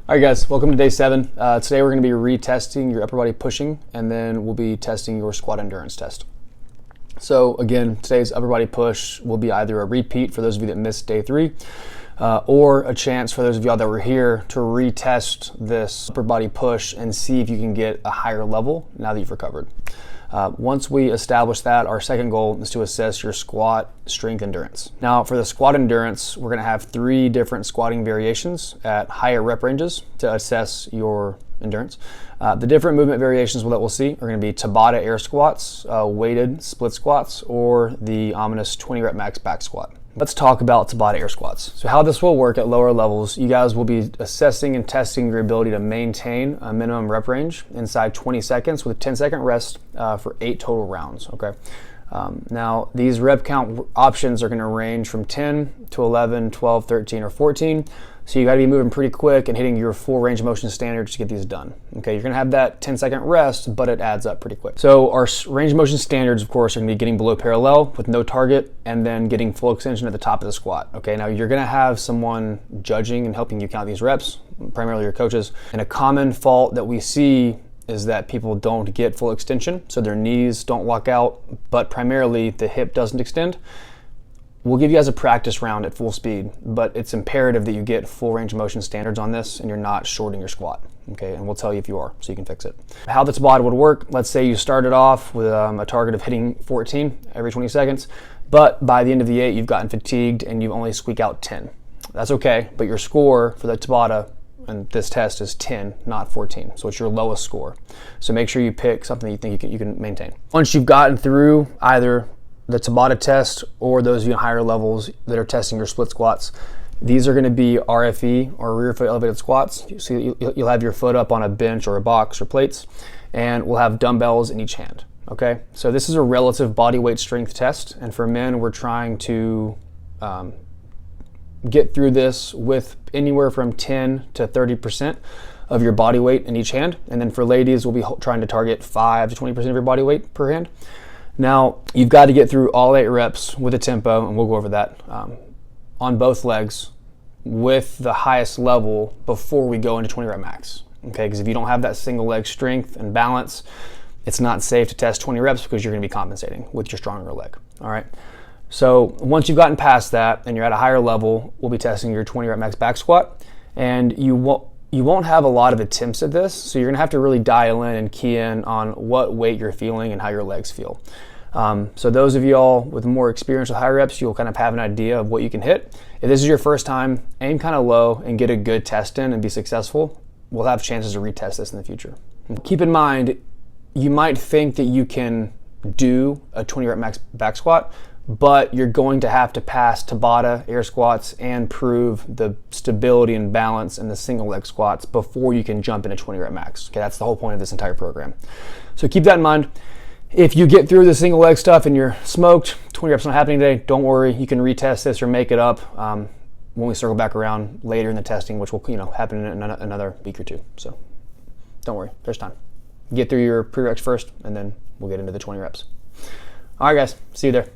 All right, guys, welcome to day 7. Today we're going to be retesting your upper body pushing, and then we'll be testing your squat endurance test. So again, today's upper body push will be either a repeat for those of you that missed day 3, or a chance for those of y'all that were here to retest this upper body push and see if you can get a higher level now that you've recovered. Once we establish that, our second goal is to assess your squat strength endurance. Now for the squat endurance, we're going to have 3 different squatting variations at higher rep ranges to assess your endurance. The different movement variations that we'll see are going to be Tabata air squats, weighted split squats, or the ominous 20 rep max back squat. Let's talk about Tabata air squats. So how this will work at lower levels, you guys will be assessing and testing your ability to maintain a minimum rep range inside 20 seconds with a 10-second rest for 8 total rounds, okay? Now, these rep count options are going to range from 10 to 11, 12, 13, or 14. So you got to be moving pretty quick and hitting your full range of motion standards to get these done. Okay, you're going to have that 10-second rest, but it adds up pretty quick. So our range of motion standards, of course, are going to be getting below parallel with no target, and then getting full extension at the top of the squat. Okay, now you're going to have someone judging and helping you count these reps, primarily your coaches. And a common fault that we see is that people don't get full extension, so their knees don't lock out, but primarily the hip doesn't extend. We'll give you guys a practice round at full speed, but it's imperative that you get full range of motion standards on this and you're not shorting your squat, okay? And we'll tell you if you are, so you can fix it. How the Tabata would work, let's say you started off with a target of hitting 14 every 20 seconds, but by the end of the 8, you've gotten fatigued and you only squeak out 10. That's okay, but your score for the Tabata and this test is 10, not 14. So it's your lowest score. So make sure you pick something that you think you can maintain. Once you've gotten through either the Tabata test or those of you in higher levels that are testing your split squats, these are going to be RFE or rear foot elevated squats. So you'll have your foot up on a bench or a box or plates, and we'll have dumbbells in each hand. Okay, so this is a relative body weight strength test, and for men, we're trying to get through this with anywhere from 10 to 30% of your body weight in each hand. And then for ladies, we'll be trying to target 5 to 20% of your body weight per hand. Now, you've got to get through all 8 reps with a tempo, and we'll go over that on both legs with the highest level before we go into 20 rep max. Okay, because if you don't have that single leg strength and balance, it's not safe to test 20 reps because you're going to be compensating with your stronger leg. All right. So once you've gotten past that and you're at a higher level, we'll be testing your 20 rep max back squat, and you won't have a lot of attempts at this, so you're gonna have to really dial in and key in on what weight you're feeling and how your legs feel. So those of y'all with more experience with high reps, you'll kind of have an idea of what you can hit. If this is your first time, aim kind of low and get a good test in and be successful. We'll have chances to retest this in the future. Keep in mind, you might think that you can do a 20 rep max back squat, but you're going to have to pass Tabata air squats and prove the stability and balance in the single leg squats before you can jump into 20 rep max. Okay, that's the whole point of this entire program. So keep that in mind. If you get through the single leg stuff and you're smoked, 20 reps not happening today, don't worry, you can retest this or make it up when we circle back around later in the testing, which will happen in another week or 2. So don't worry, there's time. Get through your prereqs first, and then we'll get into the 20 reps. All right, guys, see you there.